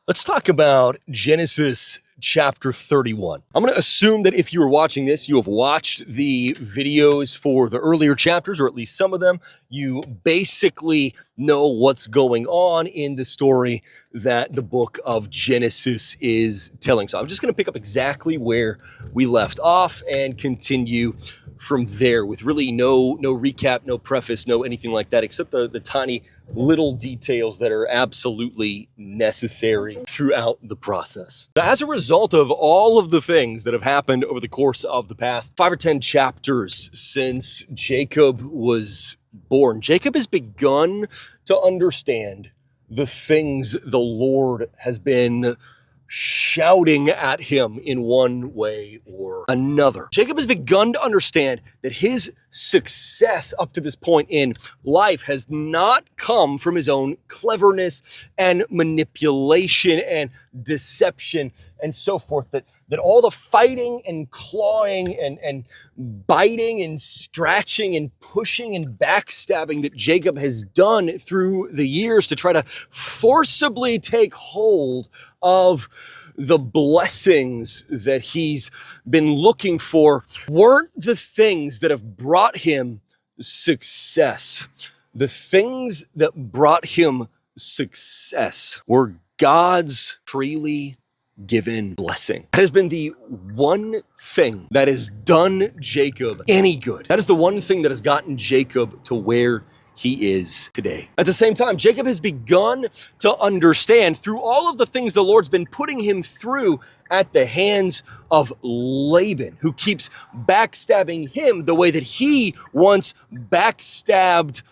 Let's talk about Genesis chapter 31. I'm going to assume that if you are watching this, you have watched the videos for the earlier chapters, or at least some of them. You basically know what's going on in the story that the book of Genesis is telling. So I'm just going to pick up exactly where we left off and continue from there with really no recap, no preface, no anything like that, except the tiny little details that are absolutely necessary throughout the process. As a result of all of the things that have happened over the course of the past 5 or 10 chapters since Jacob was born, Jacob has begun to understand the things the Lord has been shouting at him in one way or another. Jacob has begun to understand that his success up to this point in life has not come from his own cleverness and manipulation and deception and so forth, that all the fighting and clawing and biting and scratching and pushing and backstabbing that Jacob has done through the years to try to forcibly take hold of the blessings that he's been looking for weren't the things that have brought him success. The things that brought him success were God's freely given blessing. That has been the one thing that has done Jacob any good. That is the one thing that has gotten Jacob to where he is today. At the same time, Jacob has begun to understand through all of the things the Lord's been putting him through at the hands of Laban, who keeps backstabbing him the way that he once backstabbed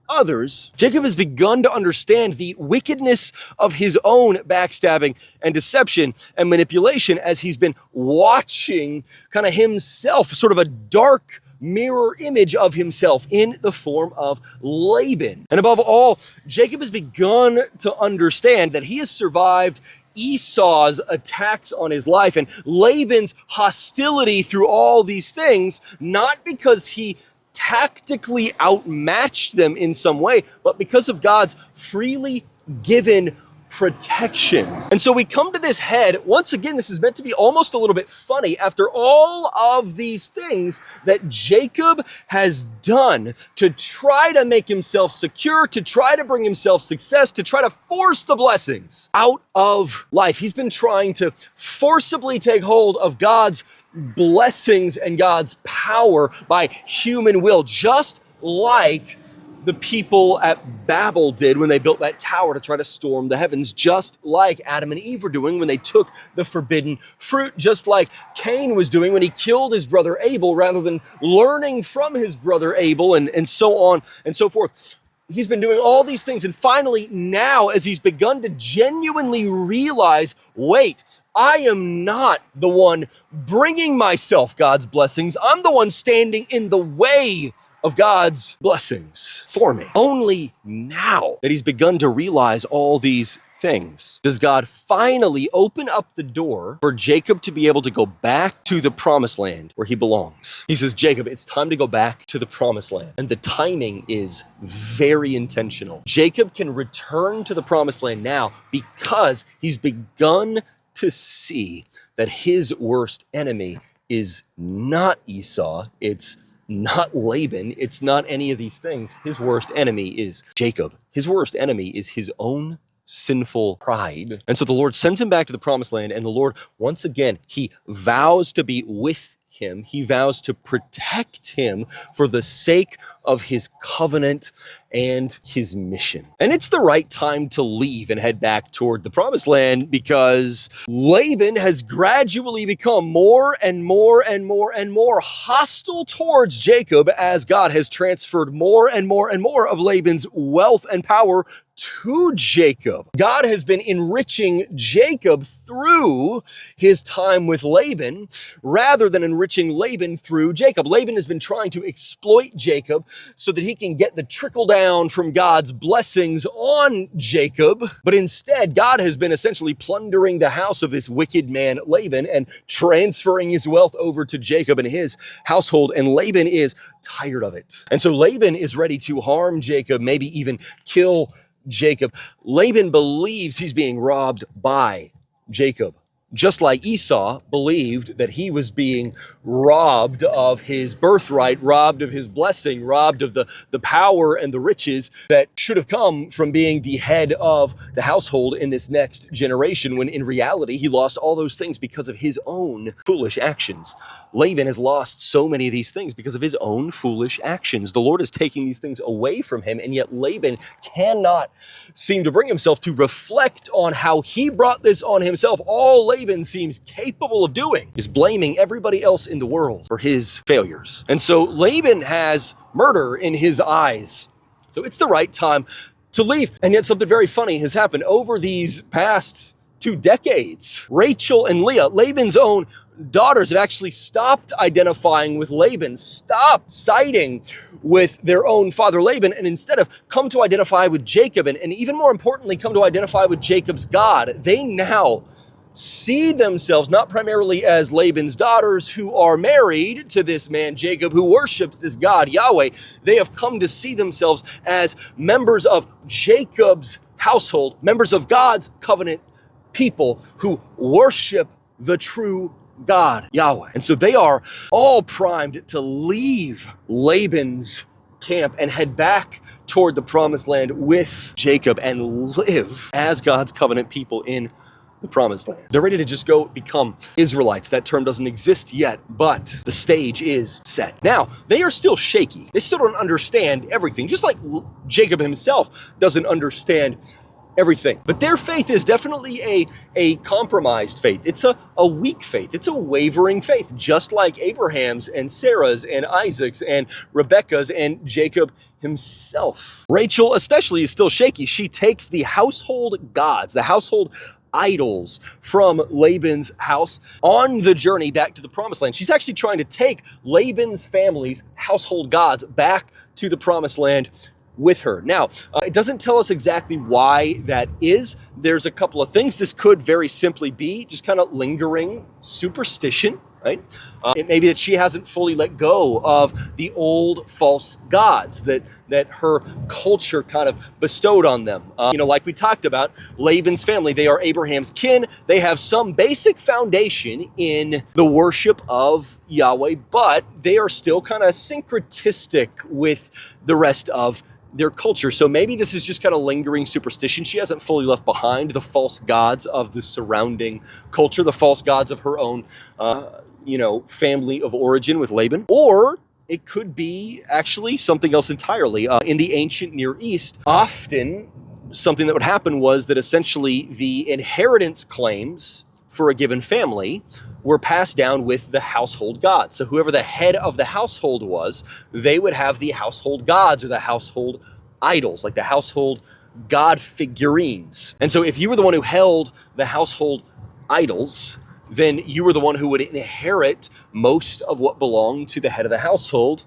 others. Jacob has begun to understand the wickedness of his own backstabbing and deception and manipulation as he's been watching kind of himself, sort of a dark mirror image of himself in the form of Laban. And above all, Jacob has begun to understand that he has survived Esau's attacks on his life and Laban's hostility through all these things, not because he tactically outmatched them in some way, but because of God's freely given protection. And so we come to this head. Once again, this is meant to be almost a little bit funny after all of these things that Jacob has done to try to make himself secure, to try to bring himself success, to try to force the blessings out of life. He's been trying to forcibly take hold of God's blessings and God's power by human will, just like the people at Babel did when they built that tower to try to storm the heavens, just like Adam and Eve were doing when they took the forbidden fruit, just like Cain was doing when he killed his brother Abel rather than learning from his brother Abel, and so on and so forth. He's been doing all these things, and finally now, as he's begun to genuinely realize, wait, I am not the one bringing myself God's blessings. I'm the one standing in the way of God's blessings for me. Only now that he's begun to realize all these things does God finally open up the door for Jacob to be able to go back to the promised land where he belongs. He says, Jacob, it's time to go back to the promised land. And the timing is very intentional. Jacob can return to the promised land now because he's begun to see that his worst enemy is not Esau, it's not Laban, it's not any of these things. His worst enemy is Jacob. His worst enemy is his own sinful pride. And so the Lord sends him back to the promised land, and the Lord, once again, he vows to be with him. He vows to protect him for the sake of his covenant and his mission. And it's the right time to leave and head back toward the promised land because Laban has gradually become more and more and more and more hostile towards Jacob as God has transferred more and more and more of Laban's wealth and power to Jacob. God has been enriching Jacob through his time with Laban rather than enriching Laban through Jacob. Laban has been trying to exploit Jacob so that he can get the trickle down from God's blessings on Jacob. But instead, God has been essentially plundering the house of this wicked man, Laban, and transferring his wealth over to Jacob and his household. And Laban is tired of it. And so Laban is ready to harm Jacob, maybe even kill Jacob. Laban believes he's being robbed by Jacob, just like Esau believed that he was being robbed of his birthright, robbed of his blessing, robbed of the power and the riches that should have come from being the head of the household in this next generation, when in reality, he lost all those things because of his own foolish actions. Laban has lost so many of these things because of his own foolish actions. The Lord is taking these things away from him, and yet Laban cannot seem to bring himself to reflect on how he brought this on himself. All Laban seems capable of doing is blaming everybody else in the world for his failures. And so Laban has murder in his eyes. So it's the right time to leave. And yet something very funny has happened over these past 2 decades. Rachel and Leah, Laban's own daughters, have actually stopped identifying with Laban, stopped siding with their own father Laban, and instead have come to identify with Jacob, and even more importantly, come to identify with Jacob's God. They now see themselves not primarily as Laban's daughters who are married to this man Jacob, who worships this God Yahweh. They have come to see themselves as members of Jacob's household, members of God's covenant people who worship the true God, Yahweh. And so they are all primed to leave Laban's camp and head back toward the promised land with Jacob and live as God's covenant people in the promised land. They're ready to just go become Israelites. That term doesn't exist yet, but the stage is set. Now, they are still shaky. They still don't understand everything, just like Jacob himself doesn't understand everything. But their faith is definitely a compromised faith. It's a weak faith. It's a wavering faith, just like Abraham's and Sarah's and Isaac's and Rebekah's and Jacob himself. Rachel especially is still shaky. She takes the household gods, the household idols from Laban's house on the journey back to the promised land. She's actually trying to take Laban's family's household gods back to the promised land with her. Now, it doesn't tell us exactly why that is. There's a couple of things. This could very simply be just kind of lingering superstition, right? It may be that she hasn't fully let go of the old false gods that her culture kind of bestowed on them. Like we talked about, Laban's family, they are Abraham's kin. They have some basic foundation in the worship of Yahweh, but they are still kind of syncretistic with the rest of their culture. So maybe this is just kind of lingering superstition. She hasn't fully left behind the false gods of the surrounding culture, the false gods of her own, family of origin with Laban. Or it could be actually something else entirely. In the ancient Near East, often something that would happen was that essentially the inheritance claims for a given family were passed down with the household gods. So whoever the head of the household was, they would have the household gods or the household idols, like the household god figurines. And so if you were the one who held the household idols, then you were the one who would inherit most of what belonged to the head of the household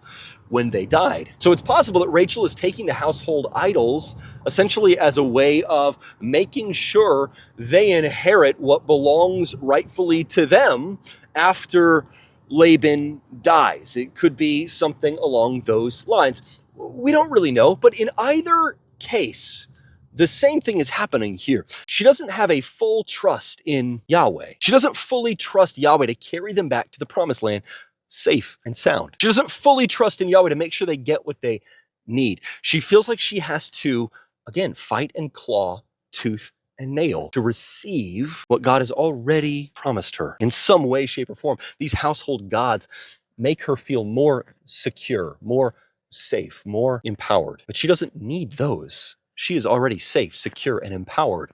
when they died. So it's possible that Rachel is taking the household idols essentially as a way of making sure they inherit what belongs rightfully to them after Laban dies. It could be something along those lines. We don't really know, but in either case, the same thing is happening here. She doesn't have a full trust in Yahweh. She doesn't fully trust Yahweh to carry them back to the promised land safe and sound. She doesn't fully trust in Yahweh to make sure they get what they need. She feels like she has to, again, fight and claw, tooth and nail to receive what God has already promised her in some way, shape, or form. These household gods make her feel more secure, more safe, more empowered. But she doesn't need those. She is already safe, secure, and empowered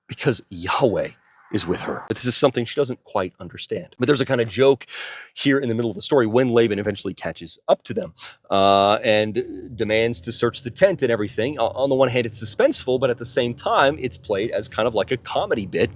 because Yahweh is with her. But this is something she doesn't quite understand. But there's a kind of joke here in the middle of the story when Laban eventually catches up to them and demands to search the tent and everything. On the one hand, it's suspenseful, but at the same time, it's played as kind of like a comedy bit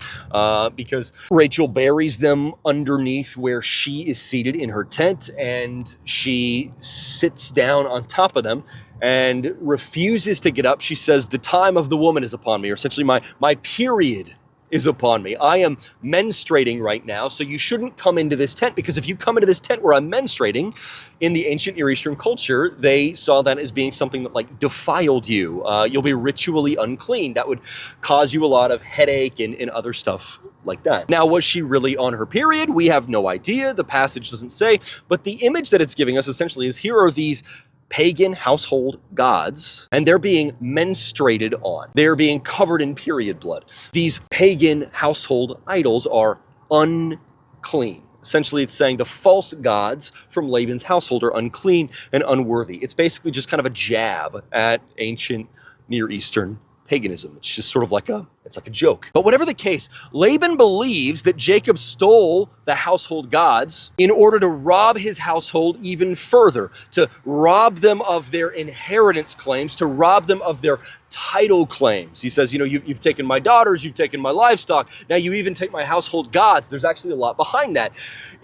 because Rachel buries them underneath where she is seated in her tent, and she sits down on top of them and refuses to get up. She says, "The time of the woman is upon me," or essentially my period is upon me. I am menstruating right now, so you shouldn't come into this tent, because if you come into this tent where I'm menstruating, in the ancient Near Eastern culture, they saw that as being something that like defiled you. You'll be ritually unclean. That would cause you a lot of headache and other stuff like that. Now, was she really on her period? We have no idea. The passage doesn't say, but the image that it's giving us essentially is here are these pagan household gods, and they're being menstruated on. They're being covered in period blood. These pagan household idols are unclean. Essentially, it's saying the false gods from Laban's household are unclean and unworthy. It's basically just kind of a jab at ancient Near Eastern paganism. It's just sort of like a joke. But whatever the case, Laban believes that Jacob stole the household gods in order to rob his household even further, to rob them of their inheritance claims, to rob them of their title claims. He says, you've taken my daughters, you've taken my livestock, now you even take my household gods. There's actually a lot behind that.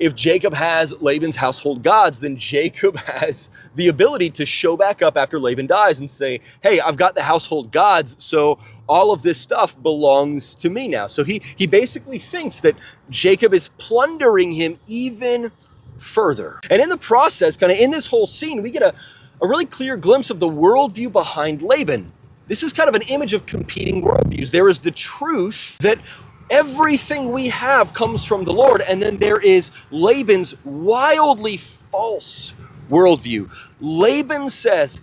If Jacob has Laban's household gods, then Jacob has the ability to show back up after Laban dies and say, hey, I've got the household gods, so all of this stuff belongs to me now. So he basically thinks that Jacob is plundering him even further. And in the process, kind of in this whole scene, we get a really clear glimpse of the worldview behind Laban. This is kind of an image of competing worldviews. There is the truth that everything we have comes from the Lord, and then there is Laban's wildly false worldview. Laban says,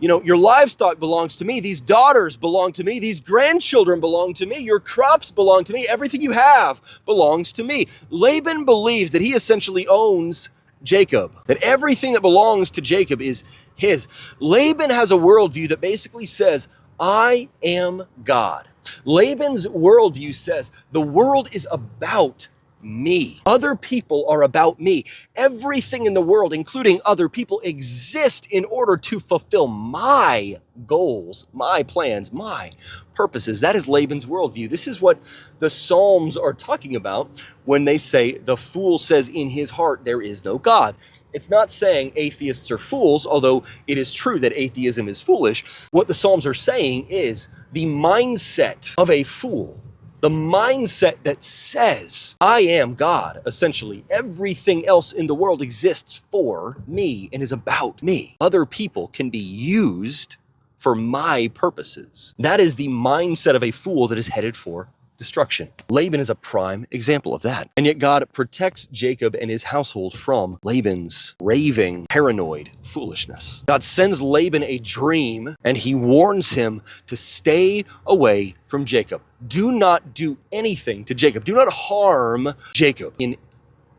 your livestock belongs to me, these daughters belong to me, these grandchildren belong to me, your crops belong to me, everything you have belongs to me. Laban believes that he essentially owns Jacob, that everything that belongs to Jacob is his. Laban has a worldview that basically says, I am God. Laban's worldview says the world is about me. Other people are about me. Everything in the world, including other people, exist in order to fulfill my goals, my plans, my purposes. That is Laban's worldview. This is what the Psalms are talking about when they say the fool says in his heart there is no God. It's not saying atheists are fools, although it is true that atheism is foolish. What the Psalms are saying is the mindset of a fool, the mindset that says, I am God, essentially. Everything else in the world exists for me and is about me. Other people can be used for my purposes. That is the mindset of a fool that is headed for destruction. Laban is a prime example of that. And yet God protects Jacob and his household from Laban's raving, paranoid foolishness. God sends Laban a dream and he warns him to stay away from Jacob. Do not do anything to Jacob. Do not harm Jacob in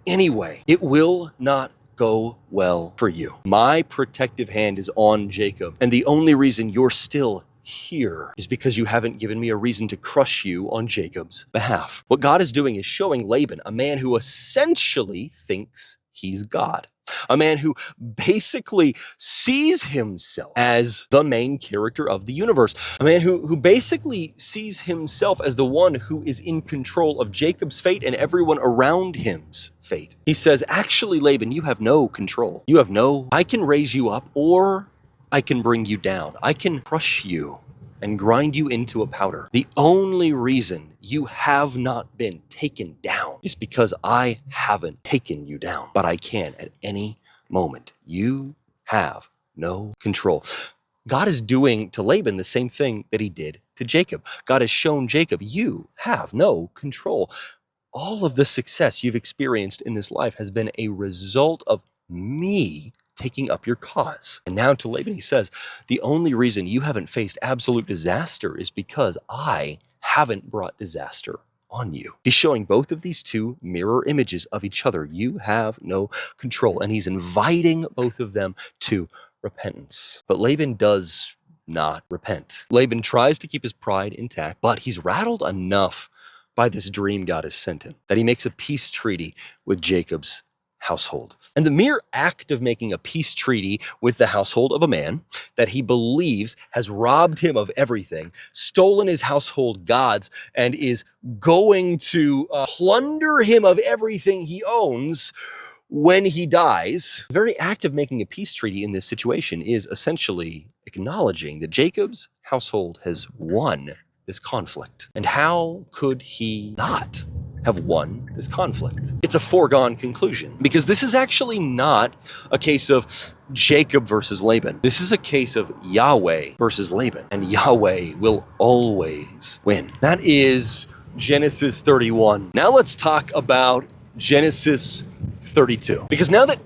any way. It will not go well for you. My protective hand is on Jacob, and the only reason you're still here is because you haven't given me a reason to crush you on Jacob's behalf. What God is doing is showing Laban, a man who essentially thinks he's God, a man who basically sees himself as the main character of the universe, a man who basically sees himself as the one who is in control of Jacob's fate and everyone around him's fate. He says, actually, Laban, you have no control. I can raise you up or I can bring you down. I can crush you and grind you into a powder. The only reason you have not been taken down is because I haven't taken you down, but I can at any moment. You have no control. God is doing to Laban the same thing that he did to Jacob. God has shown Jacob, you have no control. All of the success you've experienced in this life has been a result of me taking up your cause. And now to Laban, he says, the only reason you haven't faced absolute disaster is because I haven't brought disaster on you. He's showing both of these two mirror images of each other. You have no control. And he's inviting both of them to repentance. But Laban does not repent. Laban tries to keep his pride intact, but he's rattled enough by this dream God has sent him that he makes a peace treaty with Jacob's household. And the mere act of making a peace treaty with the household of a man that he believes has robbed him of everything, stolen his household gods, and is going to plunder him of everything he owns when he dies. The very act of making a peace treaty in this situation is essentially acknowledging that Jacob's household has won this conflict. And how could he not have won this conflict? It's a foregone conclusion, because this is actually not a case of Jacob versus Laban. This is a case of Yahweh versus Laban, and Yahweh will always win. That is Genesis 31. Now let's talk about Genesis 32, because now that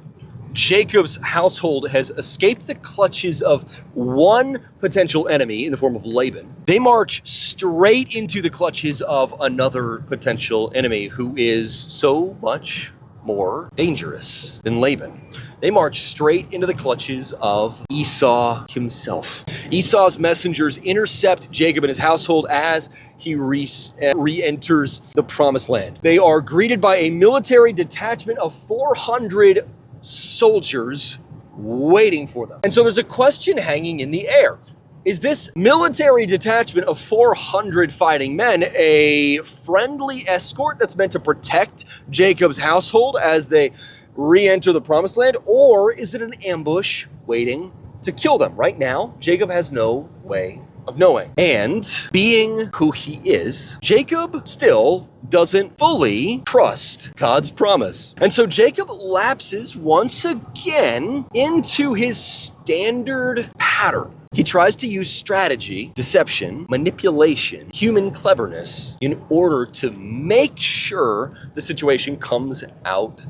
Jacob's household has escaped the clutches of one potential enemy in the form of Laban, they march straight into the clutches of another potential enemy who is so much more dangerous than Laban. They march straight into the clutches of Esau himself. Esau's messengers intercept Jacob and his household as he re-enters the promised land. They are greeted by a military detachment of 400 soldiers waiting for them. And so there's a question hanging in the air. Is this military detachment of 400 fighting men a friendly escort that's meant to protect Jacob's household as they re-enter the promised land? Or is it an ambush waiting to kill them? Right now, Jacob has no way of knowing. And being who he is, Jacob still doesn't fully trust God's promise. And so Jacob lapses once again into his standard pattern. He tries to use strategy, deception, manipulation, human cleverness in order to make sure the situation comes out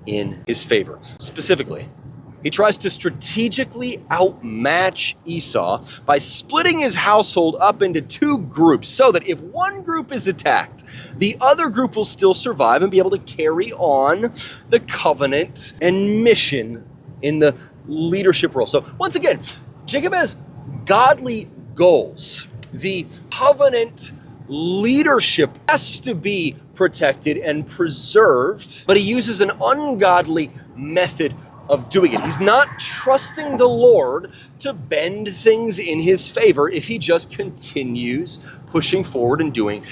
in his favor. Specifically, he tries to strategically outmatch Esau by splitting his household up into two groups so that if one group is attacked, the other group will still survive and be able to carry on the covenant and mission in the leadership role. So once again, Jacob has godly goals. The covenant leadership has to be protected and preserved, but he uses an ungodly method of doing it. He's not trusting the Lord to bend things in his favor if he just continues pushing forward and doing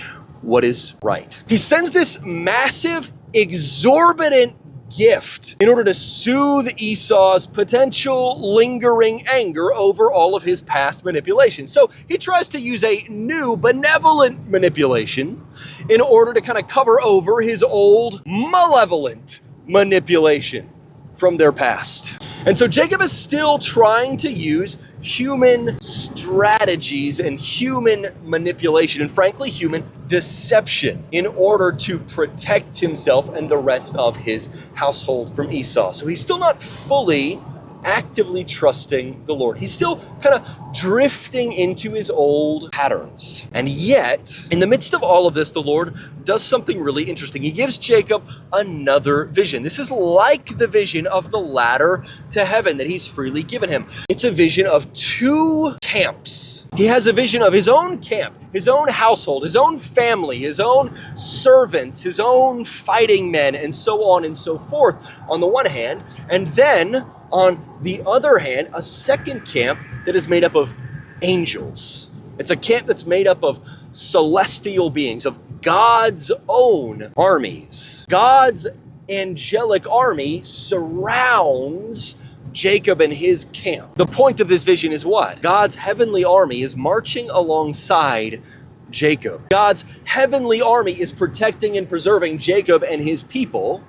what is right. He sends this massive, exorbitant gift in order to soothe Esau's potential lingering anger over all of his past manipulation. So he tries to use a new benevolent manipulation in order to kind of cover over his old malevolent manipulation from their past. And so Jacob is still trying to use human strategies and human manipulation, and frankly, human deception in order to protect himself and the rest of his household from Esau. So he's still not fully actively trusting the Lord. He's still kind of drifting into his old patterns. And yet, in the midst of all of this, the Lord does something really interesting. He gives Jacob another vision. This is like the vision of the ladder to heaven that he's freely given him. It's a vision of two camps. He has a vision of his own camp, his own household, his own family, his own servants, his own fighting men, and so on and so forth on the one hand. And then on the other hand, a second camp that is made up of angels. It's a camp that's made up of celestial beings, of God's own armies. God's angelic army surrounds Jacob and his camp. The point of this vision is what? God's heavenly army is marching alongside Jacob. God's heavenly army is protecting and preserving Jacob and his people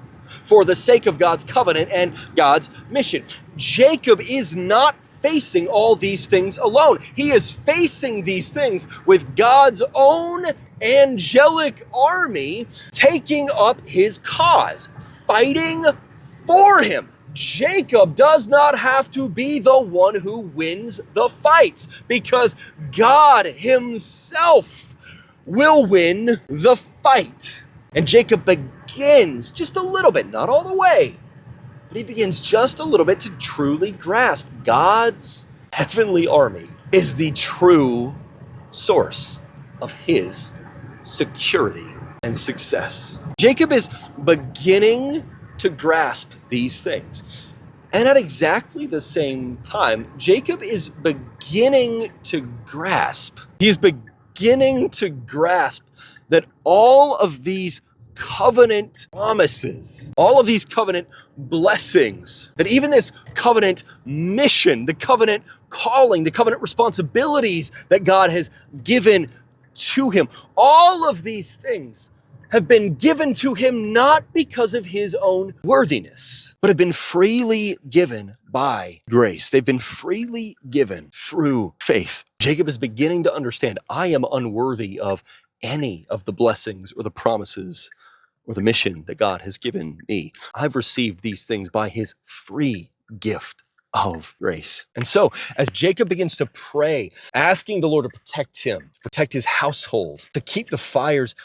for the sake of God's covenant and God's mission. Jacob is not facing all these things alone. He is facing these things with God's own angelic army taking up his cause, fighting for him. Jacob does not have to be the one who wins the fights, because God himself will win the fight. And Jacob begins just a little bit, not all the way, but he begins just a little bit to truly grasp God's heavenly army is the true source of his security and success. Jacob is beginning to grasp these things. And at exactly the same time, Jacob is beginning to grasp. He's beginning to grasp that all of these covenant promises, all of these covenant blessings, that even this covenant mission, the covenant calling, the covenant responsibilities that God has given to him. All of these things have been given to him not because of his own worthiness, but have been freely given by grace. They've been freely given through faith. Jacob is beginning to understand, I am unworthy of any of the blessings or the promises or the mission that God has given me. I've received these things by his free gift of grace. And so as Jacob begins to pray, asking the Lord to protect him, protect his household, to keep the fires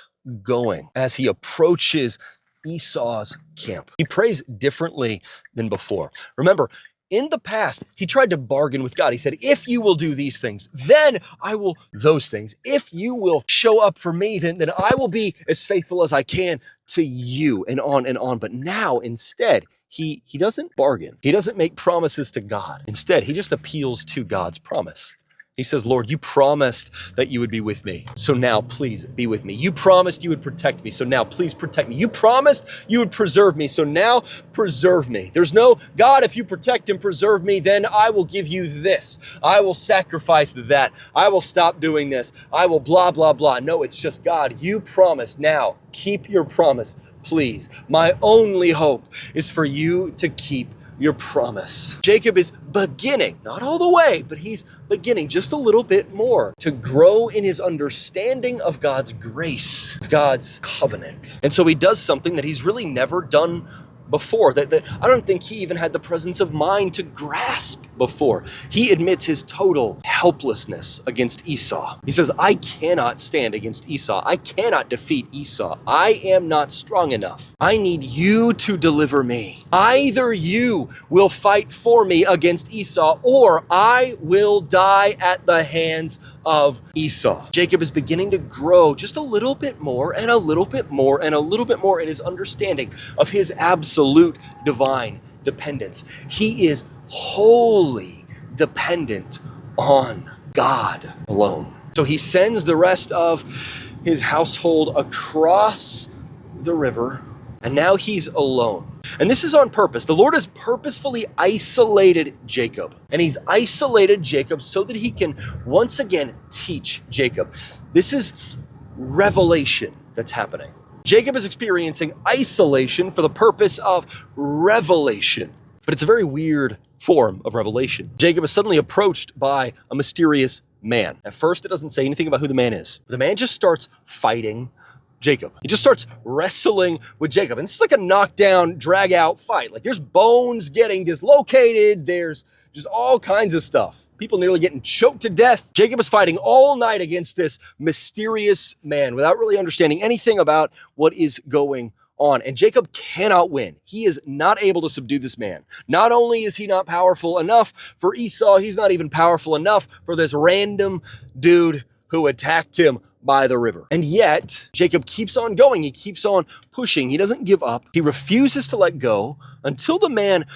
going as he approaches Esau's camp, he prays differently than before. Remember, in the past, he tried to bargain with God. He said, if you will do these things, then I will those things. If you will show up for me, then I will be as faithful as I can to you, and on and on. But now instead, he doesn't bargain. He doesn't make promises to God. Instead, he just appeals to God's promise. He says, Lord, you promised that you would be with me. So now please be with me. You promised you would protect me. So now please protect me. You promised you would preserve me. So now preserve me. There's no, God, if you protect and preserve me, then I will give you this. I will sacrifice that. I will stop doing this. I will blah, blah, blah. No, it's just, God, you promised. Now keep your promise, please. My only hope is for you to keep your promise. Jacob is beginning, not all the way, but he's beginning just a little bit more to grow in his understanding of God's grace, God's covenant. And so he does something that he's really never done before, that I don't think he even had the presence of mind to grasp before. He admits his total helplessness against Esau. He says, I cannot stand against Esau. I cannot defeat Esau. I am not strong enough. I need you to deliver me. Either you will fight for me against Esau, or I will die at the hands of Esau. Jacob is beginning to grow just a little bit more and a little bit more and a little bit more in his understanding of his absolute divine dependence. He is wholly dependent on God alone. So he sends the rest of his household across the river, and now he's alone. And this is on purpose. The Lord has purposefully isolated Jacob. And he's isolated Jacob so that he can once again teach Jacob. This is revelation that's happening. Jacob is experiencing isolation for the purpose of revelation. But it's a very weird form of revelation. Jacob is suddenly approached by a mysterious man. At first, it doesn't say anything about who the man is. The man just starts fighting Jacob. He just starts wrestling with Jacob. And this is like a knockdown, drag out fight. Like there's bones getting dislocated. There's just all kinds of stuff. People nearly getting choked to death. Jacob is fighting all night against this mysterious man without really understanding anything about what is going on. And Jacob cannot win. He is not able to subdue this man. Not only is he not powerful enough for Esau, he's not even powerful enough for this random dude who attacked him by the river. And yet, Jacob keeps on going. He keeps on pushing. He doesn't give up. He refuses to let go until the man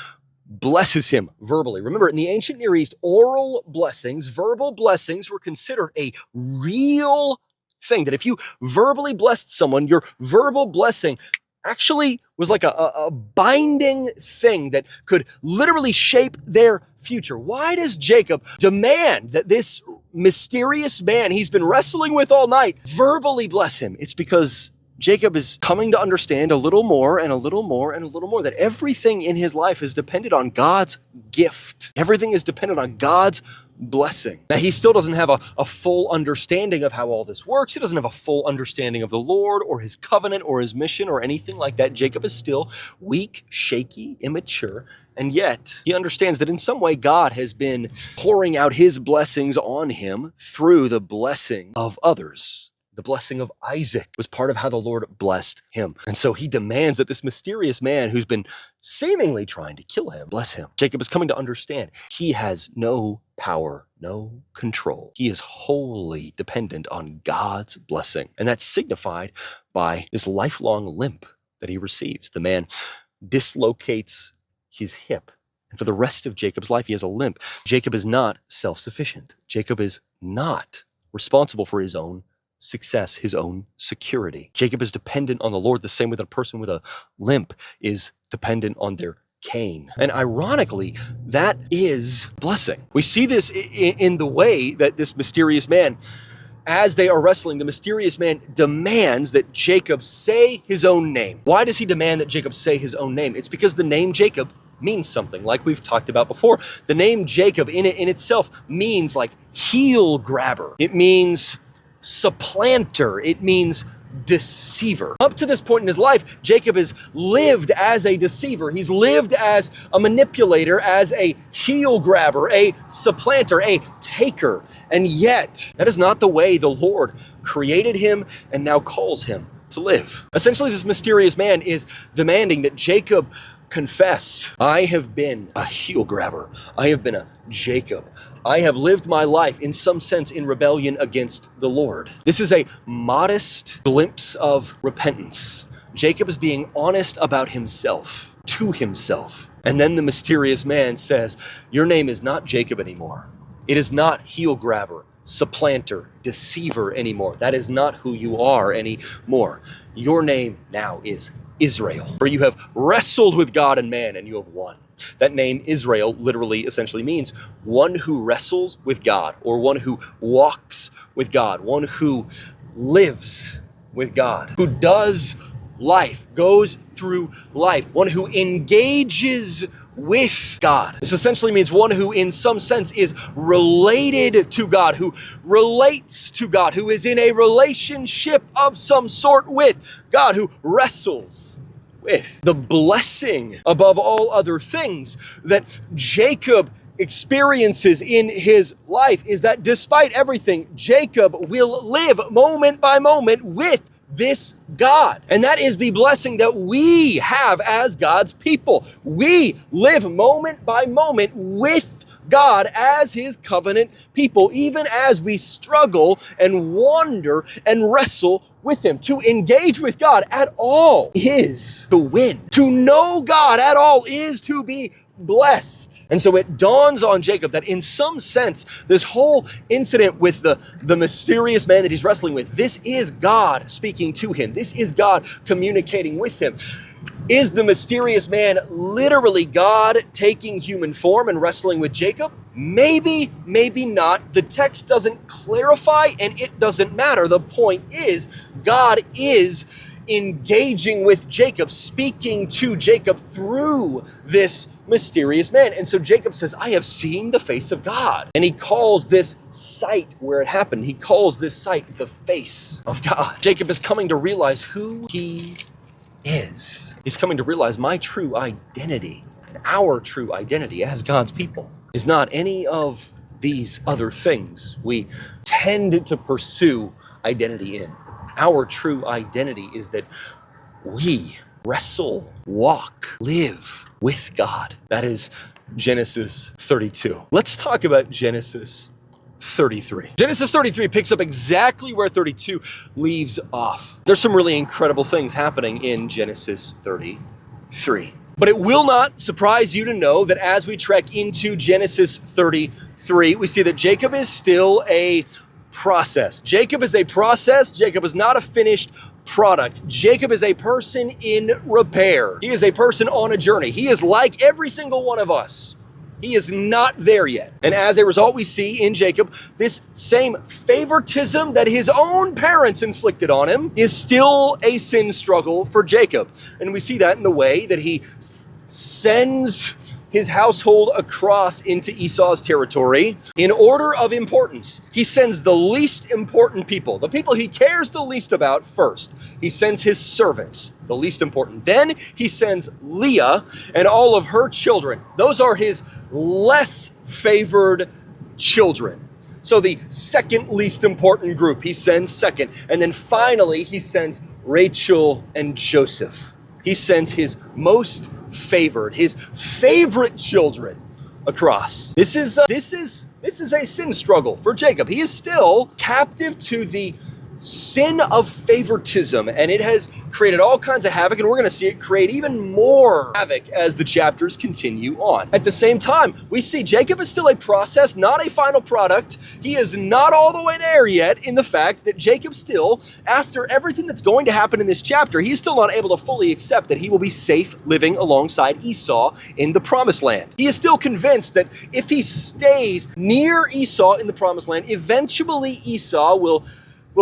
blesses him verbally. Remember, in the ancient Near East, oral blessings, verbal blessings were considered a real thing. That if you verbally blessed someone, your verbal blessing actually was like a binding thing that could literally shape their future. Why does Jacob demand that this mysterious man he's been wrestling with all night verbally bless him? It's because Jacob is coming to understand a little more and a little more and a little more that everything in his life is dependent on God's gift. Everything is dependent on God's blessing. Now, he still doesn't have a full understanding of how all this works. He doesn't have a full understanding of the Lord or his covenant or his mission or anything like that. Jacob is still weak, shaky, immature, and yet he understands that in some way God has been pouring out his blessings on him through the blessing of others. The blessing of Isaac was part of how the Lord blessed him. And so he demands that this mysterious man who's been seemingly trying to kill him, bless him. Jacob is coming to understand he has no power, no control. He is wholly dependent on God's blessing. And that's signified by this lifelong limp that he receives. The man dislocates his hip. And for the rest of Jacob's life, he has a limp. Jacob is not self-sufficient. Jacob is not responsible for his own success, his own security. Jacob is dependent on the Lord the same way that a person with a limp is dependent on their cane. And ironically, that is blessing. We see this in the way that this mysterious man as they are wrestling, the mysterious man demands that Jacob say his own name. Why does he demand that Jacob say his own name? It's because the name Jacob means something, like we've talked about before. The name Jacob in itself means like heel grabber. It means supplanter. It means deceiver. Up to this point in his life, Jacob has lived as a deceiver. He's lived as a manipulator, as a heel grabber, a supplanter, a taker. And yet, that is not the way the Lord created him and now calls him to live. Essentially, this mysterious man is demanding that Jacob confess, I have been a heel grabber. I have been a Jacob. I have lived my life in some sense in rebellion against the Lord. This is a modest glimpse of repentance. Jacob is being honest about himself, to himself. And then the mysterious man says, your name is not Jacob anymore. It is not heel grabber, supplanter, deceiver anymore. That is not who you are anymore. Your name now is Israel, for you have wrestled with God and man and you have won. That name Israel literally essentially means one who wrestles with God, or one who walks with God, one who lives with God, who does life, goes through life, one who engages with God. This essentially means one who in some sense is related to God, who relates to God, who is in a relationship of some sort with God, who wrestles with. The blessing above all other things that Jacob experiences in his life is that despite everything, Jacob will live moment by moment with this God. And that is the blessing that we have as God's people. We live moment by moment with God as his covenant people, even as we struggle and wander and wrestle with him. To engage with God at all is to win. To know God at all is to be blessed. And so it dawns on Jacob that in some sense, this whole incident with the mysterious man that he's wrestling with, this is God speaking to him. This is God communicating with him. Is the mysterious man literally God taking human form and wrestling with Jacob? Maybe, maybe not. The text doesn't clarify and it doesn't matter. The point is, God is engaging with Jacob, speaking to Jacob through this mysterious man. And so Jacob says, I have seen the face of God. And he calls this sight where it happened. He calls this sight the face of God. Jacob is coming to realize who he is. He's coming to realize my true identity, and our true identity as God's people, is not any of these other things we tend to pursue identity in. Our true identity is that we wrestle, walk, live with God. That is Genesis 32. Let's talk about Genesis 33. Genesis 33 picks up exactly where 32 leaves off. There's some really incredible things happening in Genesis 33. But it will not surprise you to know that as we trek into Genesis 33, we see that Jacob is still a process. Jacob is a process. Jacob is not a finished product. Jacob is a person in repair. He is a person on a journey. He is like every single one of us. He is not there yet. And as a result, we see in Jacob this same favoritism that his own parents inflicted on him is still a sin struggle for Jacob. And we see that in the way that he sends his household across into Esau's territory in order of importance. He sends the least important people, the people he cares the least about first. He sends his servants, the least important. Then he sends Leah and all of her children. Those are his less favored children. So the second least important group, he sends second. And then finally, he sends Rachel and Joseph. He sends his most favored, his favorite children across. This is a sin struggle for Jacob. He is still captive to the sin of favoritism, and it has created all kinds of havoc, and we're going to see it create even more havoc as the chapters continue on. At the same time, we see Jacob is still a process, not a final product. He is not all the way there yet in the fact that Jacob still, after everything that's going to happen in this chapter, he's still not able to fully accept that he will be safe living alongside Esau in the promised land. He is still convinced that if he stays near Esau in the promised land, eventually Esau will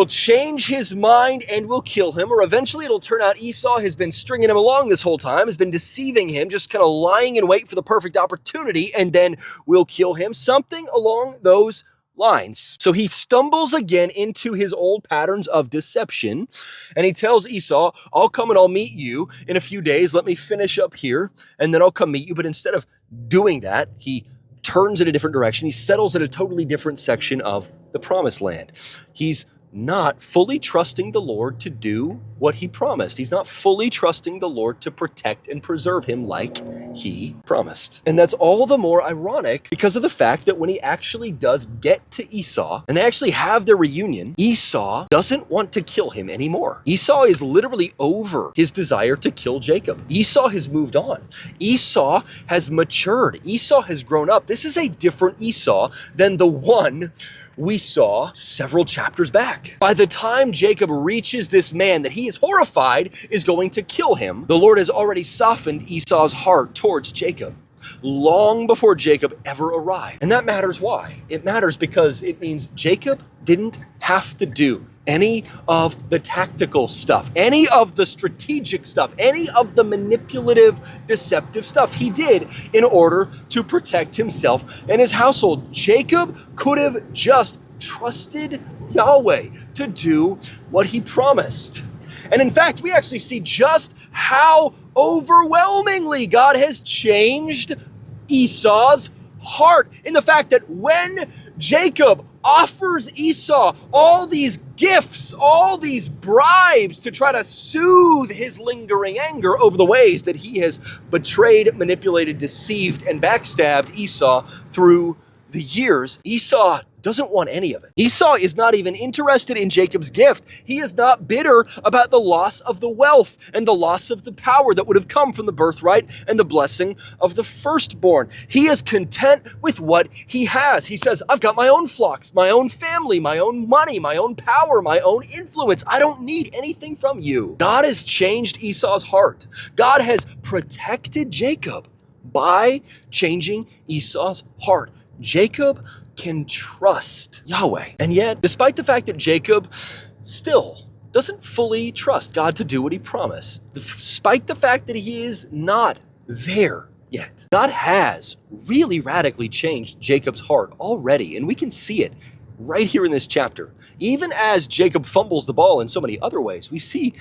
change his mind and will kill him, or eventually it'll turn out Esau has been stringing him along this whole time, has been deceiving him, just kind of lying in wait for the perfect opportunity, and then will kill him, something along those lines. So he stumbles again into his old patterns of deception, and he tells Esau, I'll come and I'll meet you in a few days, let me finish up here, and then I'll come meet you. But instead of doing that, he turns in a different direction. He settles in a totally different section of the promised land. He's not fully trusting the Lord to do what he promised. He's not fully trusting the Lord to protect and preserve him like he promised. And that's all the more ironic because of the fact that when he actually does get to Esau and they actually have their reunion, Esau doesn't want to kill him anymore. Esau is literally over his desire to kill Jacob. Esau has moved on. Esau has matured. Esau has grown up. This is a different Esau than the one we saw several chapters back. By the time Jacob reaches this man that he is horrified is going to kill him, the Lord has already softened Esau's heart towards Jacob long before Jacob ever arrived. And that matters why? It matters because it means Jacob didn't have to do any of the tactical stuff, any of the strategic stuff, any of the manipulative, deceptive stuff he did in order to protect himself and his household. Jacob could have just trusted Yahweh to do what he promised. And in fact, we actually see just how overwhelmingly God has changed Esau's heart in the fact that when Jacob offers Esau all these gifts, all these bribes to try to soothe his lingering anger over the ways that he has betrayed, manipulated, deceived, and backstabbed Esau through the years, Esau doesn't want any of it. Esau is not even interested in Jacob's gift. He is not bitter about the loss of the wealth and the loss of the power that would have come from the birthright and the blessing of the firstborn. He is content with what he has. He says, I've got my own flocks, my own family, my own money, my own power, my own influence. I don't need anything from you. God has changed Esau's heart. God has protected Jacob by changing Esau's heart. Jacob can trust Yahweh. And yet, despite the fact that Jacob still doesn't fully trust God to do what he promised, despite the fact that he is not there yet, God has really radically changed Jacob's heart already, and we can see it right here in this chapter. Even as Jacob fumbles the ball in so many other ways, we see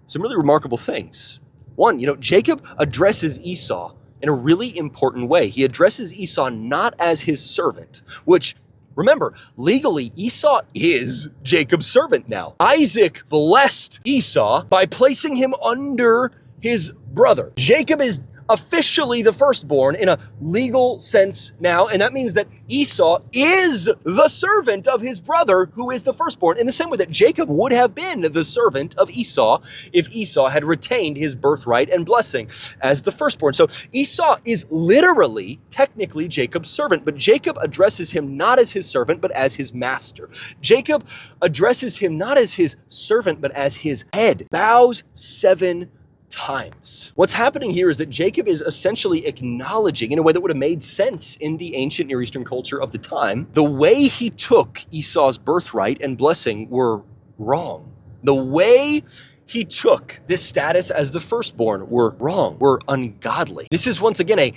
some really remarkable things. One, Jacob addresses Esau in a really important way. He addresses Esau not as his servant, which, remember, legally, Esau is Jacob's servant now. Isaac blessed Esau by placing him under his brother. Jacob is officially the firstborn in a legal sense now, and that means that Esau is the servant of his brother who is the firstborn, in the same way that Jacob would have been the servant of Esau if Esau had retained his birthright and blessing as the firstborn. So Esau is literally, technically, Jacob's servant, but Jacob addresses him not as his servant, but as his master. Jacob addresses him not as his servant, but as his head. Bows 7 times. What's happening here is that Jacob is essentially acknowledging, in a way that would have made sense in the ancient Near Eastern culture of the time, the way he took Esau's birthright and blessing were wrong. The way he took this status as the firstborn were wrong, were ungodly. This is once again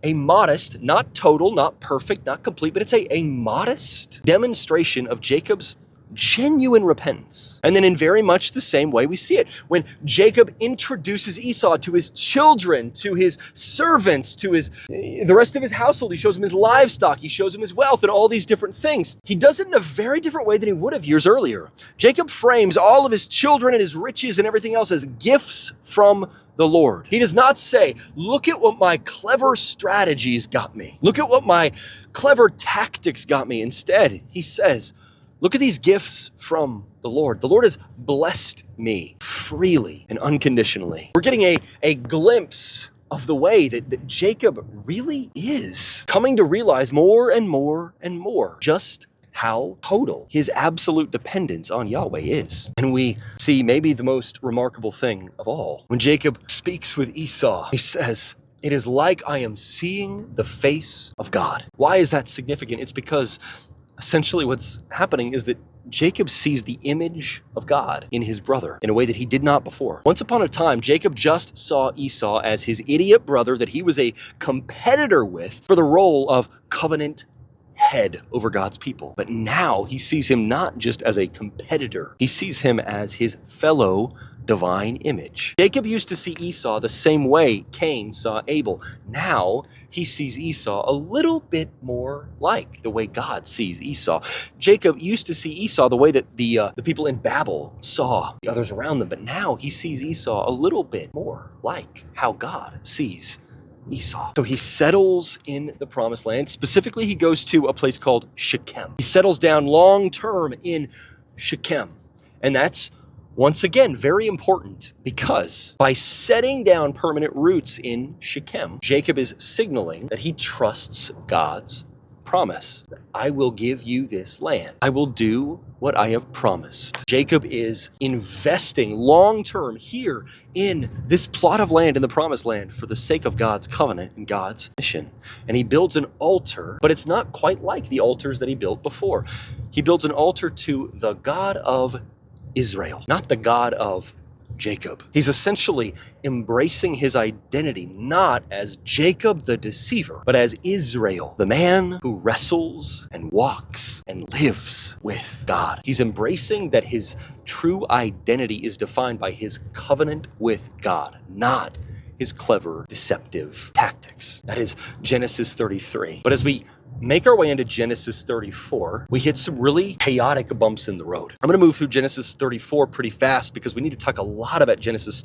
a modest, not total, not perfect, not complete, but it's a modest demonstration of Jacob's genuine repentance. And then in very much the same way we see it when Jacob introduces Esau to his children, to his servants, to the rest of his household. He shows him his livestock, he shows him his wealth and all these different things. He does it in a very different way than he would have years earlier. Jacob frames all of his children and his riches and everything else as gifts from the Lord. He does not say, look at what my clever strategies got me. Look at what my clever tactics got me. Instead, he says, Look at these gifts from the Lord. The Lord has blessed me freely and unconditionally. We're getting a glimpse of the way that Jacob really is coming to realize more and more and more just how total his absolute dependence on Yahweh is. And we see maybe the most remarkable thing of all. When Jacob speaks with Esau, he says, "It is like I am seeing the face of God." Why is that significant? It's because essentially what's happening is that Jacob sees the image of God in his brother in a way that he did not before. Once upon a time, Jacob just saw Esau as his idiot brother that he was a competitor with for the role of covenant head over God's people. But now he sees him not just as a competitor, he sees him as his fellow divine image. Jacob used to see Esau the same way Cain saw Abel. Now he sees Esau a little bit more like the way God sees Esau. Jacob used to see Esau the way that the people in Babel saw the others around them, but now he sees Esau a little bit more like how God sees Esau. So he settles in the promised land. Specifically, he goes to a place called Shechem. He settles down long term in Shechem. And that's once again very important because by setting down permanent roots in Shechem, Jacob is signaling that he trusts God's promise. I will give you this land. I will do what I have promised. Jacob is investing long-term here in this plot of land in the promised land for the sake of God's covenant and God's mission. And he builds an altar, but it's not quite like the altars that he built before. He builds an altar to the God of Israel, not the God of Jacob. He's essentially embracing his identity not as Jacob the deceiver, but as Israel, the man who wrestles and walks and lives with God. He's embracing that his true identity is defined by his covenant with God, not his clever, deceptive tactics. That is Genesis 33. But as we make our way into Genesis 34, we hit some really chaotic bumps in the road. I'm going to move through Genesis 34 pretty fast because we need to talk a lot about Genesis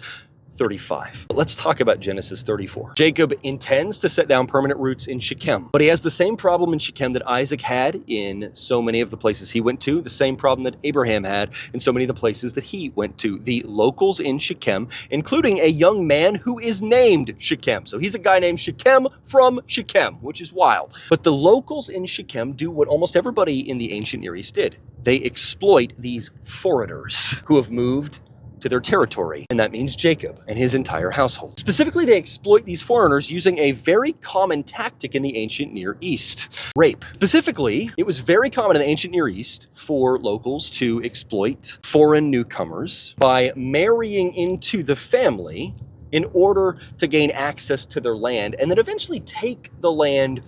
35. But let's talk about Genesis 34. Jacob intends to set down permanent roots in Shechem, but he has the same problem in Shechem that Isaac had in so many of the places he went to, the same problem that Abraham had in so many of the places that he went to. The locals in Shechem, including a young man who is named Shechem. So he's a guy named Shechem from Shechem, which is wild. But the locals in Shechem do what almost everybody in the ancient Near East did. They exploit these foreigners who have moved to their territory, and that means Jacob and his entire household. Specifically, they exploit these foreigners using a very common tactic in the ancient Near East: rape. Specifically, it was very common in the ancient Near East for locals to exploit foreign newcomers by marrying into the family in order to gain access to their land and then eventually take the land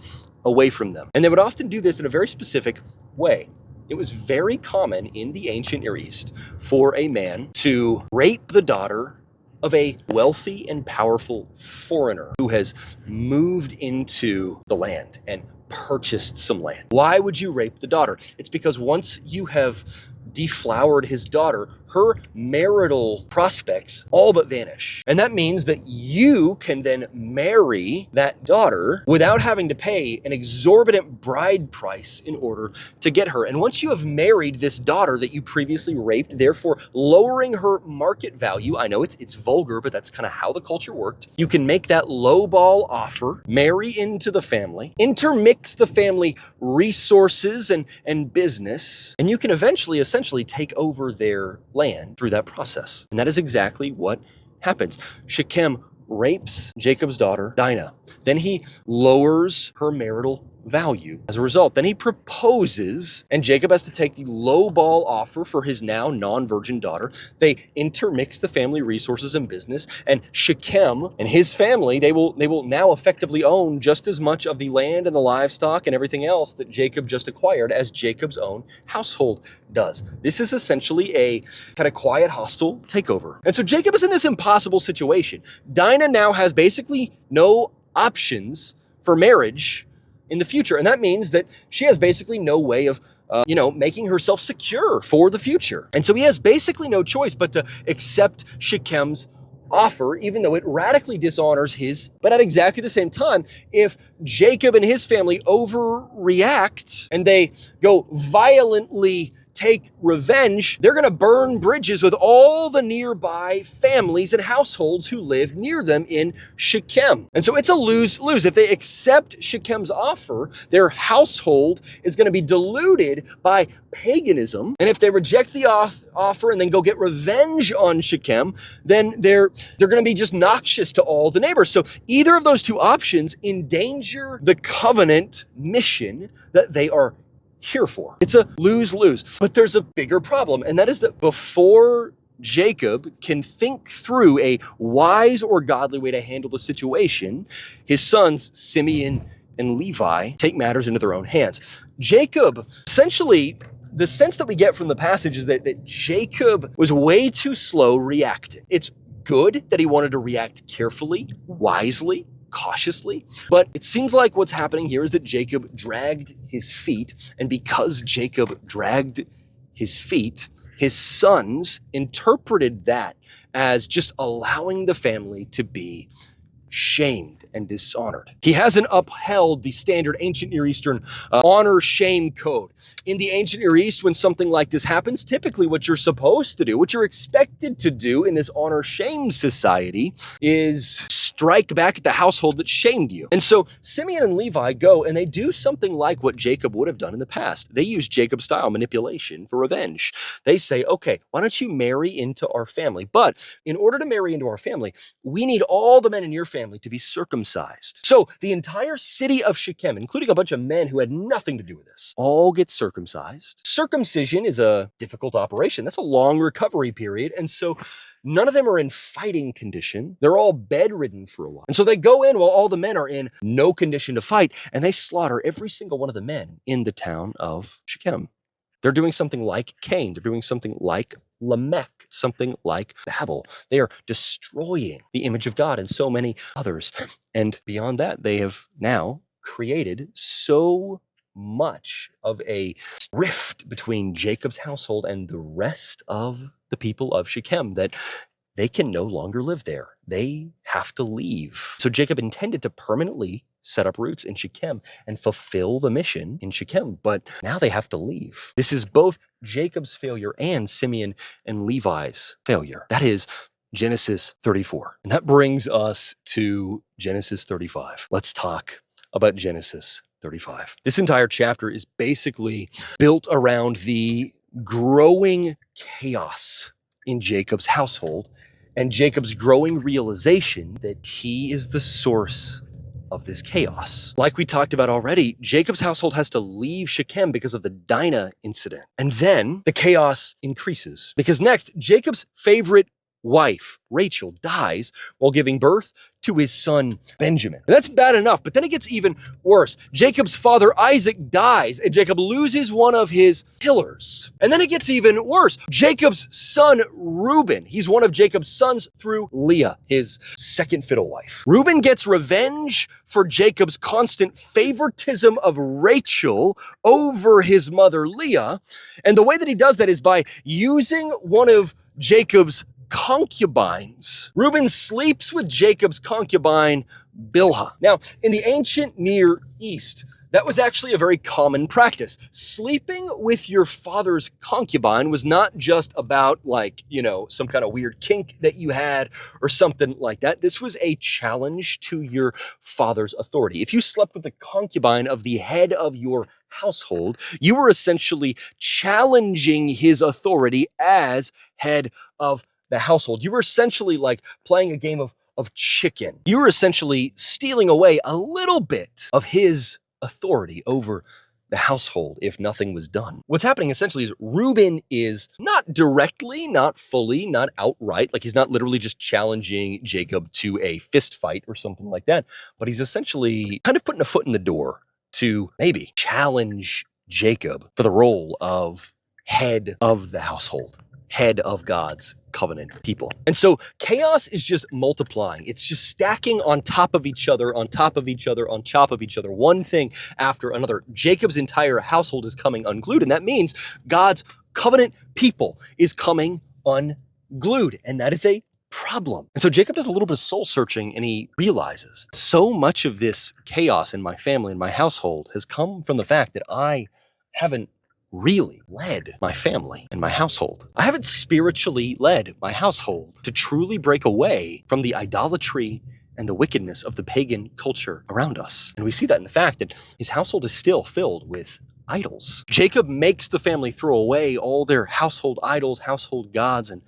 away from them. And they would often do this in a very specific way. It was very common in the ancient Near East for a man to rape the daughter of a wealthy and powerful foreigner who has moved into the land and purchased some land. Why would you rape the daughter? It's because once you have deflowered his daughter, her marital prospects all but vanish. And that means that you can then marry that daughter without having to pay an exorbitant bride price in order to get her. And once you have married this daughter that you previously raped, therefore lowering her market value, I know it's vulgar, but that's kind of how the culture worked. You can make that lowball offer, marry into the family, intermix the family resources and business, and you can eventually essentially take over their land through that process. And that is exactly what happens. Shechem rapes Jacob's daughter, Dinah. Then he lowers her marital value as a result. Then he proposes, and Jacob has to take the lowball offer for his now non-virgin daughter. They intermix the family resources and business, and Shechem and his family, they will now effectively own just as much of the land and the livestock and everything else that Jacob just acquired as Jacob's own household does. This is essentially a kind of quiet, hostile takeover. And so Jacob is in this impossible situation. Dinah now has basically no options for marriage in the future. And that means that she has basically no way of, making herself secure for the future. And so he has basically no choice but to accept Shechem's offer, even though it radically dishonors his. But at exactly the same time, if Jacob and his family overreact and they go violently take revenge, they're going to burn bridges with all the nearby families and households who live near them in Shechem. And so it's a lose-lose. If they accept Shechem's offer, their household is going to be diluted by paganism. And if they reject the offer and then go get revenge on Shechem, then they're going to be just noxious to all the neighbors. So either of those two options endanger the covenant mission that they are here for. It's a lose-lose. But there's a bigger problem, and that is that before Jacob can think through a wise or godly way to handle the situation, his sons, Simeon and Levi, take matters into their own hands. Jacob, essentially, the sense that we get from the passage is that Jacob was way too slow reacting. It's good that he wanted to react carefully, wisely, cautiously, but it seems like what's happening here is that Jacob dragged his feet, and because Jacob dragged his feet, his sons interpreted that as just allowing the family to be shamed and dishonored. He hasn't upheld the standard ancient Near Eastern honor-shame code. In the ancient Near East, when something like this happens, typically what you're supposed to do, what you're expected to do in this honor-shame society is strike back at the household that shamed you. And so Simeon and Levi go and they do something like what Jacob would have done in the past. They use Jacob-style manipulation for revenge. They say, okay, why don't you marry into our family? But in order to marry into our family, we need all the men in your family to be circumcised. So the entire city of Shechem, including a bunch of men who had nothing to do with this, all get circumcised. Circumcision is a difficult operation. That's a long recovery period. And so none of them are in fighting condition. They're all bedridden for a while. And so they go in while all the men are in no condition to fight, and they slaughter every single one of the men in the town of Shechem. They're doing something like Cain. They're doing something like Lamech, something like Babel. They are destroying the image of God and so many others. And beyond that, they have now created so much of a rift between Jacob's household and the rest of the people of Shechem that they can no longer live there. They have to leave. So Jacob intended to permanently set up roots in Shechem and fulfill the mission in Shechem, but now they have to leave. This is both Jacob's failure and Simeon and Levi's failure. That is Genesis 34. And that brings us to Genesis 35. Let's talk about Genesis 35. This entire chapter is basically built around the growing chaos in Jacob's household and Jacob's growing realization that he is the source of this chaos. Like we talked about already, Jacob's household has to leave Shechem because of the Dinah incident. And then the chaos increases because next, Jacob's favorite wife, Rachel, dies while giving birth to his son, Benjamin. And that's bad enough, but then it gets even worse. Jacob's father, Isaac, dies, and Jacob loses one of his pillars. And then it gets even worse. Jacob's son, Reuben, he's one of Jacob's sons through Leah, his second fiddle wife. Reuben gets revenge for Jacob's constant favoritism of Rachel over his mother, Leah. And the way that he does that is by using one of Jacob's concubines. Reuben sleeps with Jacob's concubine, Bilhah. Now, in the ancient Near East, that was actually a very common practice. Sleeping with your father's concubine was not just about some kind of weird kink that you had or something like that. This was a challenge to your father's authority. If you slept with the concubine of the head of your household, you were essentially challenging his authority as head of the household. You were essentially like playing a game of chicken. You were essentially stealing away a little bit of his authority over the household if nothing was done. What's happening essentially is Reuben is not directly, not fully, not outright, like he's not literally just challenging Jacob to a fist fight or something like that, but he's essentially kind of putting a foot in the door to maybe challenge Jacob for the role of head of the household, head of God's covenant people. And so chaos is just multiplying. It's just stacking on top of each other, on top of each other, on top of each other, one thing after another. Jacob's entire household is coming unglued, and that means God's covenant people is coming unglued, and that is a problem. And so Jacob does a little bit of soul searching, and he realizes so much of this chaos in my family and my household has come from the fact that I haven't really led my family and my household. I haven't spiritually led my household to truly break away from the idolatry and the wickedness of the pagan culture around us. And we see that in the fact that his household is still filled with idols. Jacob makes the family throw away all their household idols, household gods, and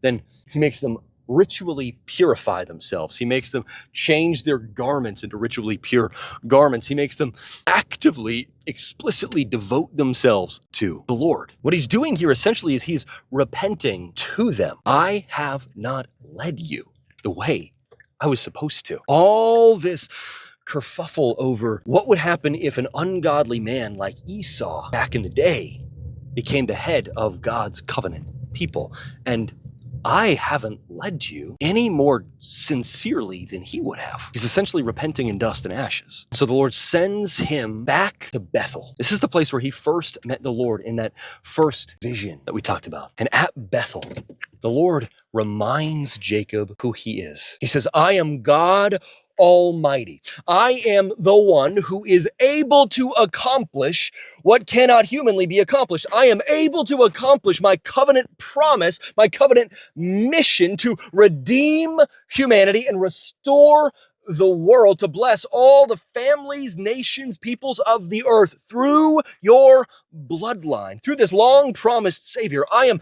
then he makes them ritually purify themselves. He makes them change their garments into ritually pure garments. He makes them actively, explicitly devote themselves to the Lord. What he's doing here essentially is he's repenting to them. I have not led you the way I was supposed to. All this kerfuffle over what would happen if an ungodly man like Esau back in the day became the head of God's covenant people. And I haven't led you any more sincerely than he would have. He's essentially repenting in dust and ashes. So the Lord sends him back to Bethel. This is the place where he first met the Lord in that first vision that we talked about. And at Bethel, the Lord reminds Jacob who he is. He says, I am God Almighty. I am the one who is able to accomplish what cannot humanly be accomplished. I am able to accomplish my covenant promise, my covenant mission to redeem humanity and restore the world, to bless all the families, nations, peoples of the earth through your bloodline, through this long promised Savior. I am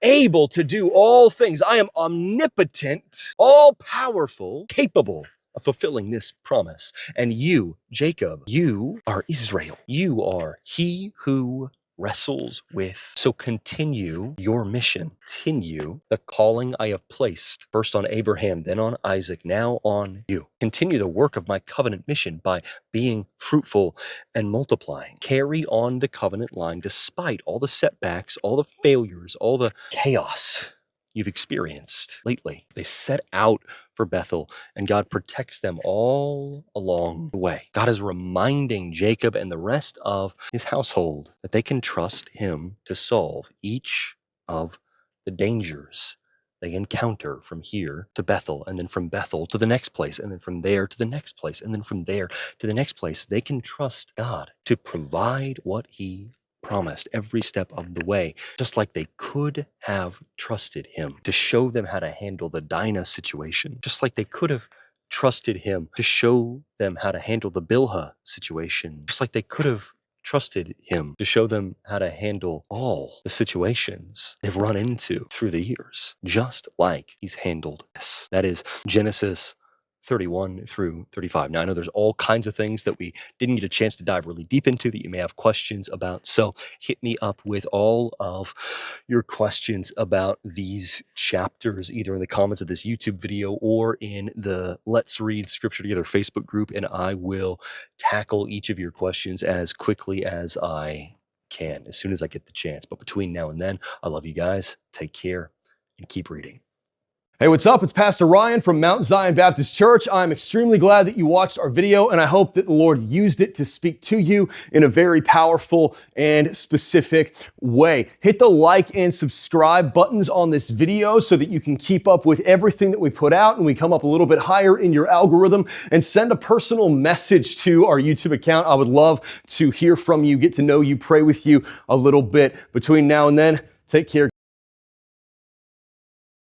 able to do all things. I am omnipotent, all powerful, capable of fulfilling this promise. And you, Jacob, you are Israel. You are he who wrestles with. So continue your mission. Continue the calling I have placed first on Abraham, then on Isaac, now on you. Continue the work of my covenant mission by being fruitful and multiplying. Carry on the covenant line despite all the setbacks, all the failures, all the chaos you've experienced lately. They set out for Bethel, and God protects them all along the way. God is reminding Jacob and the rest of his household that they can trust him to solve each of the dangers they encounter from here to Bethel, and then from Bethel to the next place, and then from there to the next place, and then from there to the next place. They can trust God to provide what he promised every step of the way, just like they could have trusted him to show them how to handle the Dinah situation, just like they could have trusted him to show them how to handle the Bilhah situation, just like they could have trusted him to show them how to handle all the situations they've run into through the years, just like he's handled this. That is Genesis 31 through 35. Now, I know there's all kinds of things that we didn't get a chance to dive really deep into that you may have questions about. So hit me up with all of your questions about these chapters, either in the comments of this YouTube video or in the Let's Read Scripture Together Facebook group, and I will tackle each of your questions as quickly as I can, as soon as I get the chance. But between now and then, I love you guys. Take care and keep reading. Hey, what's up? It's Pastor Ryan from Mount Zion Baptist Church. I'm extremely glad that you watched our video, and I hope that the Lord used it to speak to you in a very powerful and specific way. Hit the like and subscribe buttons on this video so that you can keep up with everything that we put out and we come up a little bit higher in your algorithm, and send a personal message to our YouTube account. I would love to hear from you, get to know you, pray with you a little bit. Between now and then, take care.